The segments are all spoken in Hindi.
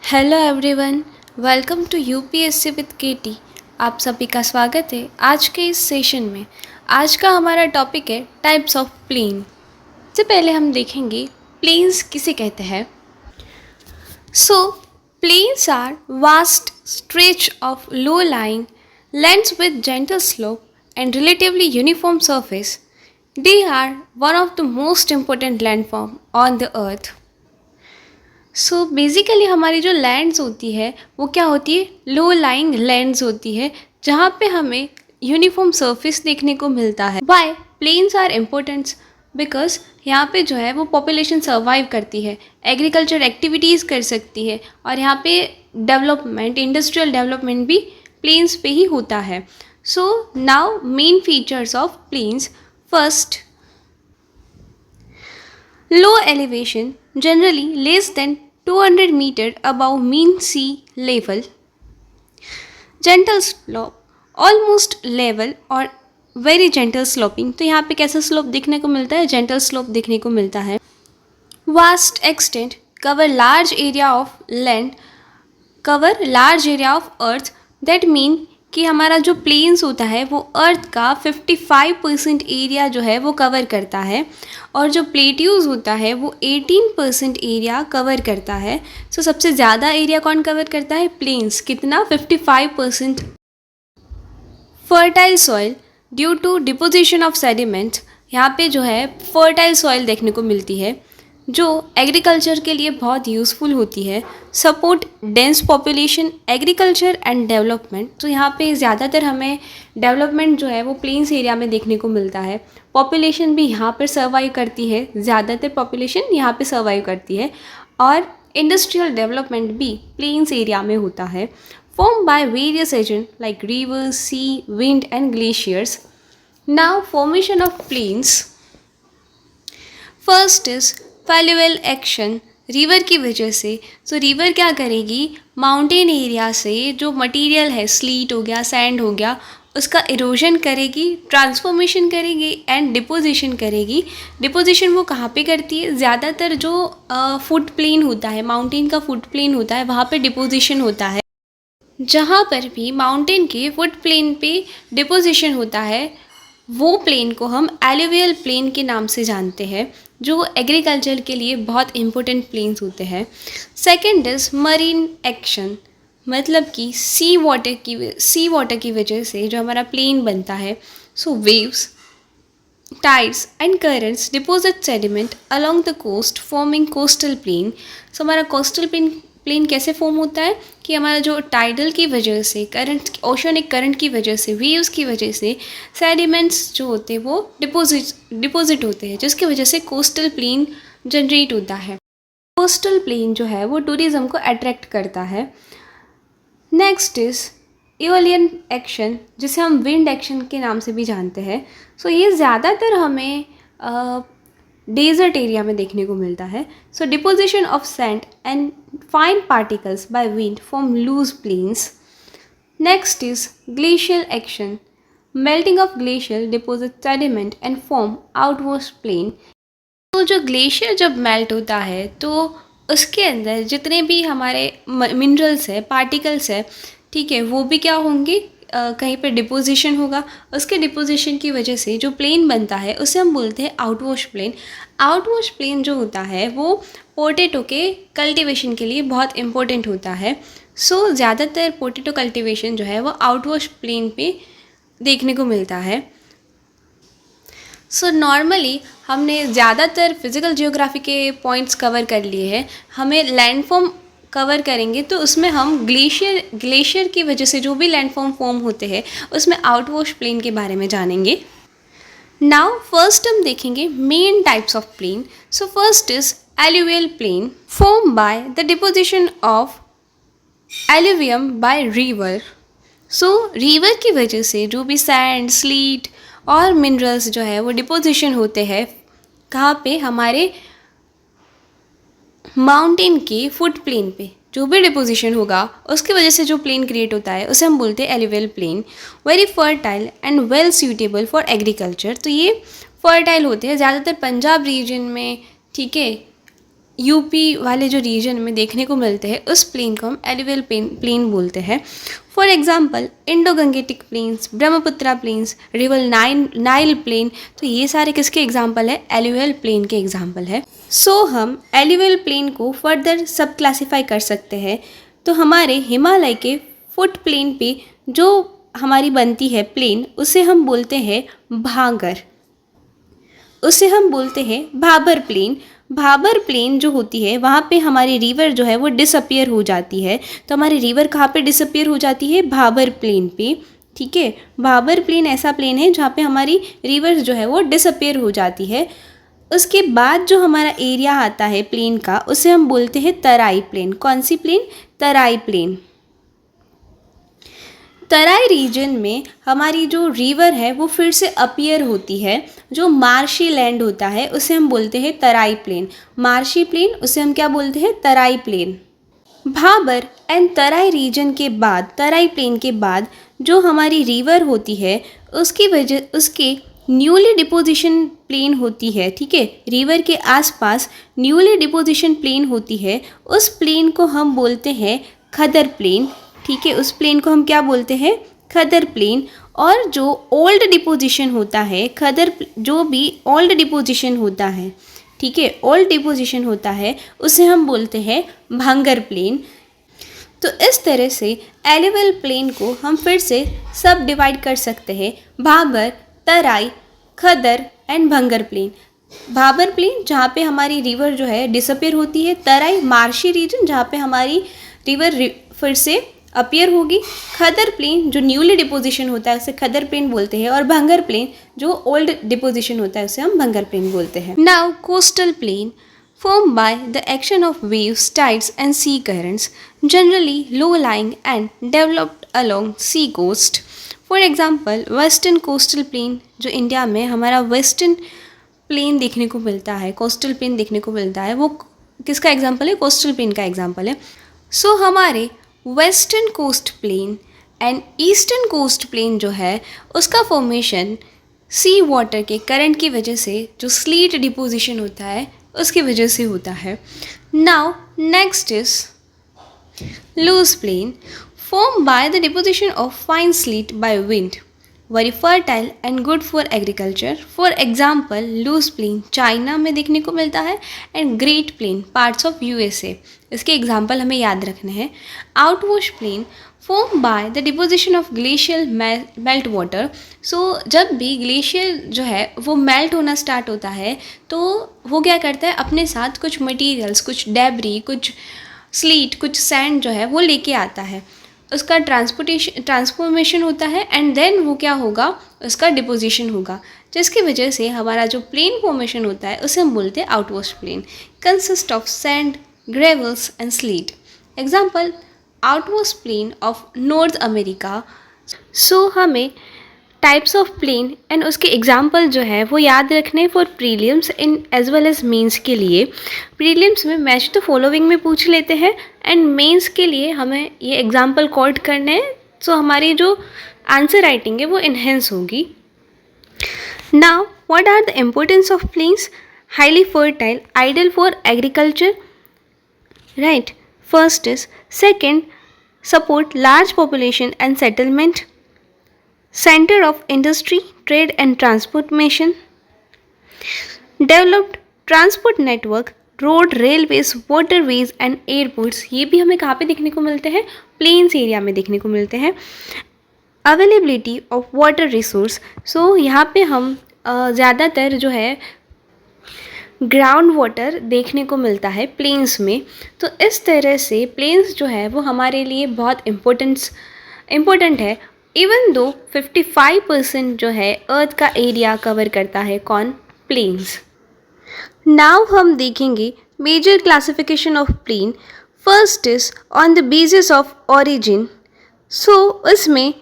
Hello everyone, welcome to UPSC with KT. आप सभी का स्वागत है आज के इस सेशन में। आज का हमारा टॉपिक है टाइप्स ऑफ प्लेन। सबसे पहले हम देखेंगे प्लेन्स किसे कहते हैं। So plains are vast stretch of low lying lands with gentle slope and relatively uniform surface. They are one of the most important landform on the earth. So basically हमारी जो लैंड्स होती है वो क्या होती है, लो लाइंग लैंड्स होती है जहाँ पे हमें यूनिफॉर्म सरफेस देखने को मिलता है। Why plains are importants because यहाँ पे जो है वो पॉपुलेशन सर्वाइव करती है, एग्रीकल्चर एक्टिविटीज़ कर सकती है और यहाँ पे डेवलपमेंट, इंडस्ट्रियल डेवलपमेंट भी प्लेन्स पे ही होता है। So now main features of plains. First, low elevation, generally less than 200 meter above mean sea level. Gentle slope, almost level और very gentle sloping। तो यहाँ पे कैसा स्लोप देखने को मिलता है, जेंटल स्लोप देखने को मिलता है। Vast extent, cover large area of land, cover large area of earth, that mean कि हमारा जो प्लेन्स होता है वो अर्थ का 55% एरिया जो है वो कवर करता है और जो प्लेट्यूज होता है वो 18% एरिया कवर करता है। सो सबसे ज़्यादा एरिया कौन कवर करता है, प्लेन्स। कितना, 55%। Fertile soil due to deposition of sediment, यहाँ पे जो है फर्टाइल सॉइल देखने को मिलती है जो एग्रीकल्चर के लिए बहुत यूज़फुल होती है। Support dense population, agriculture and development. तो यहाँ पे ज़्यादातर हमें डेवलपमेंट जो है वो प्लेन्स एरिया में देखने को मिलता है। पॉपुलेशन भी यहाँ पर सर्वाइव करती है, ज़्यादातर पॉपुलेशन यहाँ पे सर्वाइव करती है और इंडस्ट्रियल डेवलपमेंट भी प्लेन्स एरिया में होता है। Form by various agent like rivers, sea, wind and glaciers. Now formation of plains. First is fluvial action, river की वजह से। सो रिवर क्या करेगी, माउंटेन एरिया से जो मटेरियल है, स्लीट हो गया, सैंड हो गया, उसका इरोजन करेगी, ट्रांसफॉर्मेशन करेगी एंड डिपोजिशन करेगी। डिपोजिशन वो कहाँ पे करती है, ज़्यादातर जो फुट प्लेन होता है, माउंटेन का फुट प्लेन होता है, वहाँ पे डिपोजिशन होता है। जहाँ पर भी माउंटेन के फुट प्लेन पे डिपोजिशन होता है वो प्लेन को हम एलुवियल प्लेन के नाम से जानते हैं, जो एग्रीकल्चर के लिए बहुत इंपॉर्टेंट प्लेन्स होते हैं। सेकंड इज़ मरीन एक्शन, मतलब कि सी वाटर की वजह से जो हमारा प्लेन बनता है। So waves, tides and currents deposit sediment along the coast forming coastal plain. So हमारा कोस्टल प्लेन कैसे फॉर्म होता है कि हमारा जो टाइडल की वजह से, करंट, ओशनिक करंट की वजह से, वेव्स की वजह से सेडिमेंट्स जो होते हैं वो डिपॉजिट होते हैं, जिसकी वजह से कोस्टल प्लेन जनरेट होता है। कोस्टल प्लेन जो है वो टूरिज़्म को अट्रैक्ट करता है। नेक्स्ट इज़ एओलियन एक्शन, जिसे हम विंड एक्शन के नाम से भी जानते हैं। सो ये ज़्यादातर हमें डेजर्ट एरिया में देखने को मिलता है। So deposition of sand and fine particles by wind form loess plains. Next is glacial action, melting of glacier deposit sediment and form outward plain. तो जो ग्लेशियर जब मेल्ट होता है तो उसके अंदर जितने भी हमारे मिनरल्स है, पार्टिकल्स है, ठीक है, वो भी क्या होंगे, कहीं पे डिपोजिशन होगा। उसके डिपोजिशन की वजह से जो प्लेन बनता है उसे हम बोलते हैं आउटवॉश प्लेन। आउटवॉश प्लेन जो होता है वो पोटैटो के कल्टीवेशन के लिए बहुत इम्पोर्टेंट होता है। सो ज़्यादातर पोटैटो कल्टीवेशन जो है वो आउटवॉश प्लेन पे देखने को मिलता है। सो नॉर्मली हमने ज़्यादातर फिज़िकल जियोग्राफी के पॉइंट्स कवर कर लिए हैं। हमें लैंडफॉर्म कवर करेंगे तो उसमें हम ग्लेशियर की वजह से जो भी लैंडफॉर्म फॉर्म होते हैं उसमें आउटवॉश प्लेन के बारे में जानेंगे। नाउ फर्स्ट हम देखेंगे main types of plain. So first is alluvial plain, form by the deposition of alluvium by river. So river की वजह से जो भी सैंड, स्लीट और मिनरल्स जो है वो डिपोजिशन होते हैं कहाँ पे, हमारे माउंटेन के फुट प्लेन पे जो भी डिपोजिशन होगा उसकी वजह से जो प्लेन क्रिएट होता है उसे हम बोलते हैं alluvial plain. Very fertile and well suitable for agriculture. तो ये फर्टाइल होते हैं ज़्यादातर पंजाब रीजन में, ठीक है, यूपी वाले जो रीजन में देखने को मिलते हैं उस प्लेन को हम एलुवियल प्लेन बोलते हैं। For example Indo Gangetic plains, Brahmaputra plains, river Nile plain, तो ये सारे किसके एग्जाम्पल है? एलुवियल प्लेन के एग्जाम्पल है। सो हम एलुवियल प्लेन को फर्दर सब क्लासीफाई कर सकते हैं। तो हमारे हिमालय के फुट प्लेन पे जो हमारी बनती है प्लेन, उसे हम बोलते हैं भागर, उसे हम बोलते हैं भाबर प्लेन। भाबर प्लेन जो होती है वहाँ पे हमारी रिवर जो है वो डिसअपियर हो जाती है। तो हमारी रिवर कहाँ पे डिसअपियर हो जाती है? भाबर प्लेन पे। ठीक है, भाबर प्लेन ऐसा प्लेन है जहाँ पे हमारी रिवर जो है वो डिसअपियर हो जाती है। उसके बाद जो हमारा एरिया आता है प्लेन का, उसे हम बोलते हैं तराई प्लेन। कौन सी प्लेन? तराई प्लेन। तराई रीजन में हमारी जो रिवर है वो फिर से अपीयर होती है। जो मार्शी लैंड होता है उसे हम बोलते हैं तराई प्लेन। मार्शी प्लेन, उसे हम क्या बोलते हैं? Terai plain. Bhabar and Terai region के बाद, तराई प्लेन के बाद जो हमारी रिवर होती है उसके न्यूली डिपोजिशन प्लेन होती है। ठीक है, रिवर के आसपास न्यूली डिपोजिशन प्लेन होती है। उस प्लेन को हम बोलते हैं खदर प्लेन। ठीक है, उस प्लेन को हम क्या बोलते हैं? खदर प्लेन। और जो ओल्ड डिपोजिशन होता है, जो भी ओल्ड डिपोजिशन होता है, ठीक है, ओल्ड डिपोजिशन होता है, उसे हम बोलते हैं भंगर प्लेन। तो इस तरह से एलुवियल प्लेन को हम फिर से सब डिवाइड कर सकते हैं: Bhabar, Terai, Khadar and Bhangar plain. Bhabar plain जहाँ पे हमारी रिवर जो है डिसअपियर होती है, तराई मार्शी रीजन जहाँ पे हमारी रिवर फिर से अपीयर होगी, खदर प्लेन जो न्यूली डिपोजिशन होता है उसे खदर प्लेन बोलते हैं, और भंगर प्लेन जो ओल्ड डिपोजिशन होता है उसे हम भंगर प्लेन बोलते हैं। Now coastal plain formed by the action of waves, tides and sea currents, generally low-lying and developed along sea coast. For example, western coastal plain जो इंडिया में हमारा वेस्टर्न प्लेन देखने को मिलता है, कोस्टल प्लेन देखने को मिलता है, वो किसका एग्जाम्पल है? कोस्टल प्लेन का एग्जाम्पल है। सो हमारे western coast plain and eastern coast plain जो है उसका फॉर्मेशन सी वाटर के करंट की वजह से, जो स्लीट डिपोजिशन होता है उसकी वजह से होता है। Now next is loose plain formed by the deposition of fine sleet by wind, very fertile and good for agriculture. For example, loose plain China में देखने को मिलता है and great plain parts of USA। इसके एग्जाम्पल हमें याद रखने हैं। Outwash plain formed by the deposition of glacial melt water. So जब भी ग्लेशियर जो है वो मेल्ट होना स्टार्ट होता है तो वो क्या करता है, अपने साथ कुछ मटीरियल्स, कुछ डेब्री, कुछ स्लीट, कुछ सैंड जो है वो लेके आता है। उसका ट्रांसफॉर्मेशन होता है एंड देन वो क्या होगा, उसका डिपोजिशन होगा, जिसकी वजह से हमारा जो प्लेन फॉर्मेशन होता है उसे हम बोलते हैं outwash plain. Consist of sand, gravels and silt. Example, outwash plain of North America. So हमें टाइप्स ऑफ प्लेन एंड उसके एग्जाम्पल जो है वो याद रखने for prelims in as well as mains के लिए। प्रीलिम्स में मैच तो फॉलोइंग में पूछ लेते हैं एंड मेंस के लिए हमें ये एग्जाम्पल कोड करने हैं, सो हमारी जो आंसर राइटिंग है वो इन्हेंस होगी। Now what are the importance of plains? Highly fertile, ideal for agriculture, right, first is. Second, support large population and settlement, center of industry, trade and transportation, developed transport network, road, railways, waterways and airports। ये भी हमें कहाँ पे देखने को मिलते हैं? प्लेन्स एरिया में देखने को मिलते हैं। अवेलेबिलिटी ऑफ वाटर रिसोर्स, सो यहाँ पे हम ज़्यादातर जो है ग्राउंड वाटर देखने को मिलता है प्लेन्स में। तो इस तरह से प्लेन्स जो है वो हमारे लिए बहुत इम्पोर्टेंट है। इवन दो 55% जो है अर्थ का एरिया कवर करता है कौन? प्लेन्स। नाउ हम देखेंगे major classification of plain. First is on the basis of origin. So उसमें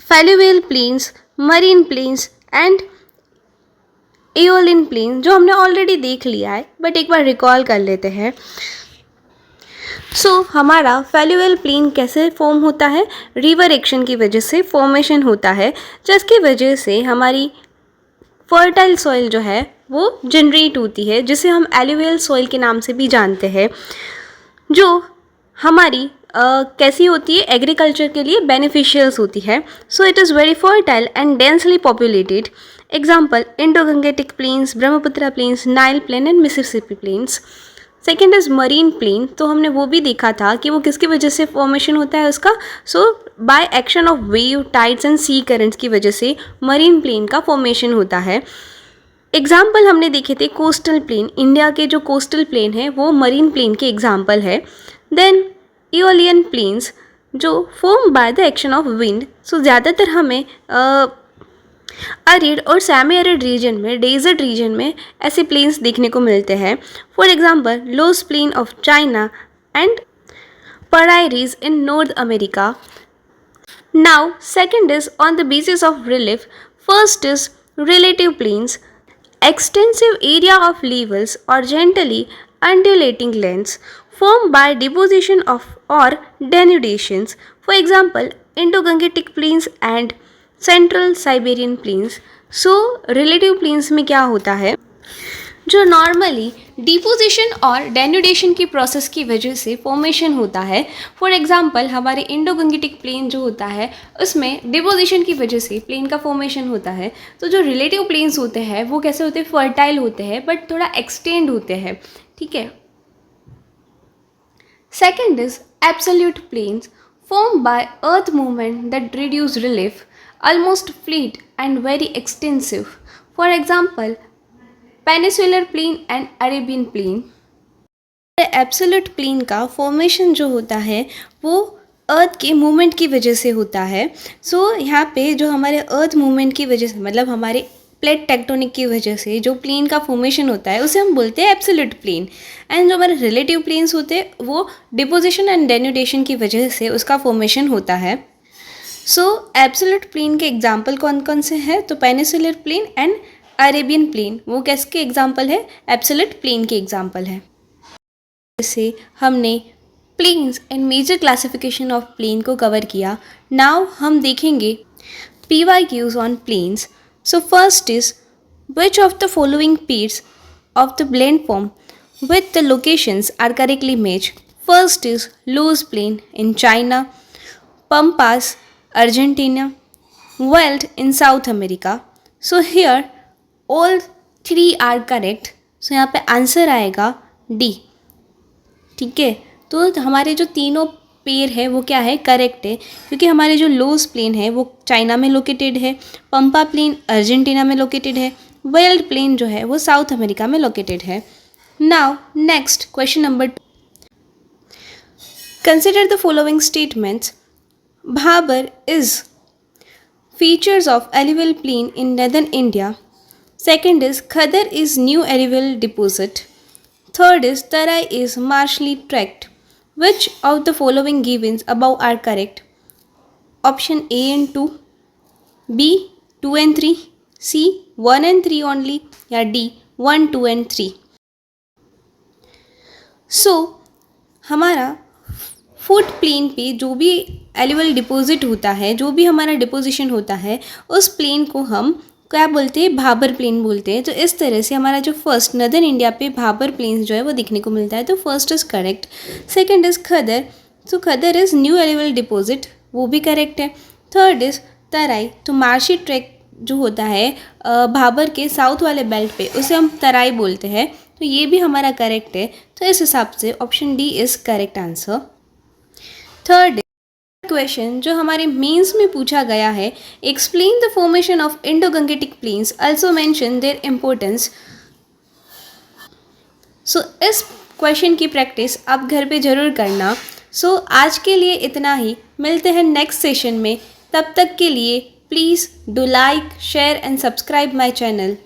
fluvial plains, marine plains and aeolian plain जो हमने ऑलरेडी देख लिया है, बट एक बार रिकॉल कर लेते हैं। सो हमारा फेलुवियल प्लेन कैसे फॉर्म होता है? रिवर एक्शन की वजह से फॉर्मेशन होता है, जिसकी वजह से हमारी फर्टाइल सॉइल जो है वो जनरेट होती है, जिसे हम एलुवियल सॉइल के नाम से भी जानते हैं, जो हमारी कैसी होती है, एग्रीकल्चर के लिए बेनिफिशियल्स होती है. So it is very fertile and densely populated. Example Indo Gangetic plains, Brahmaputra plains, Nile plain and Mississippi plains. Second is marine plain. तो हमने वो भी देखा था कि वो किसकी वजह से फॉर्मेशन होता है उसका. So by action of wave, tides and sea currents की वजह से मरीन प्लेन का फॉर्मेशन होता है. एग्जाम्पल हमने देखे थे कोस्टल प्लेन. इंडिया के जो कोस्टल प्लेन है वो मरीन प्लेन के एग्जाम्पल है. देन एओलियन प्लेन्स जो form by the action of wind. So ज़्यादातर हमें अरिड और सेमी अरिड रीजन में, डेजर्ट रीजन में ऐसे प्लेन्स देखने को मिलते हैं. For example loess plain of China and prairies in North America. Now second is on the basis of relief. First is relative plains, extensive area of levels or gently undulating lands formed by deposition of or denudations. For example, Indo-Gangetic plains and Central Siberian plains. So, relative plains में क्या होता है, जो नॉर्मली डिपोजिशन और डेनुडेशन की प्रोसेस की वजह से फॉर्मेशन होता है. फॉर एग्जांपल हमारे इंडो गंगेटिक प्लेन जो होता है उसमें डिपोजिशन की वजह से प्लेन का फॉर्मेशन होता है. तो जो रिलेटिव प्लेन्स होते हैं वो कैसे होते हैं, फर्टाइल होते हैं बट थोड़ा एक्सटेंड होते हैं. ठीक है. Second is absolute plains form by earth movement that reduce relief, almost flat and very extensive. For example peninsular plain and Arabian plain. Absolute plain का फॉर्मेशन जो होता है वो अर्थ के मूवमेंट की वजह से होता है. सो यहाँ पे जो हमारे अर्थ मूवमेंट की वजह से, मतलब हमारे प्लेट टेक्टोनिक की वजह से जो प्लेन का फॉर्मेशन होता है उसे हम बोलते हैं एब्सोल्यूट प्लेन. एंड जो हमारे रिलेटिव प्लेन्स होते हैं वो डिपोजिशन एंड डेनुडेशन की वजह से उसका फॉर्मेशन होता है. सो एब्सोल्यूट प्लेन के एग्जाम्पल कौन कौन से हैं, तो peninsular plain and Arabian plain वो किसके एग्जाम्पल है, एब्सोल्यूट प्लेन के एग्जाम्पल है. जैसे हमने plains and major classification of plain को कवर किया. नाउ हम देखेंगे PYQs on plains. So first is which of the following pairs of the blend form with the locations are correctly match. First is loose plain in China, pampas Argentina, veld in South America. So here all 3 are correct. So यहाँ पे आंसर आएगा डी. ठीक है. तो हमारे जो तीनों पेयर है वो क्या है, करेक्ट है, क्योंकि हमारे जो लोस प्लेन है वो चाइना में लोकेटेड है, पंपा प्लेन अर्जेंटीना में लोकेटेड है, वेल्ड प्लेन जो है वो साउथ अमेरिका में लोकेटेड है. Now next question number 2. Consider the following statements. Bhabar is features of alluvial plain in northern India. Second is Khadar is new alluvial deposit. Third is Tarai is marshy tract. Which of the following given above are correct? Option A and 2, B 2 and 3, C 1 and 3 only, या D 1, 2 and 3. So हमारा फुट प्लेन पे जो भी एलुवियल डिपॉजिट होता है, जो भी हमारा डिपोजिशन होता है, उस प्लेन को हम क्या बोलते हैं, भाबर प्लेन बोलते हैं. तो इस तरह से हमारा जो फर्स्ट नदर्न इंडिया पे भाबर प्लेन्स जो है वो दिखने को मिलता है. तो first is correct. Second is Khadar. तो Khadar is new alluvial deposit, वो भी करेक्ट है. Third is Terai. तो मार्शी ट्रैक जो होता है भाबर के साउथ वाले बेल्ट पे उसे हम तराई बोलते हैं. तो ये भी हमारा करेक्ट है. तो इस हिसाब से option D is correct answer. Third question जो हमारे मेंस में पूछा गया है, explain the formation of Indo Gangetic plains, also mention their importance. So इस क्वेश्चन की प्रैक्टिस आप घर पे ज़रूर करना. सो आज के लिए इतना ही. मिलते हैं नेक्स्ट सेशन में. तब तक के लिए please do like, share and subscribe my channel.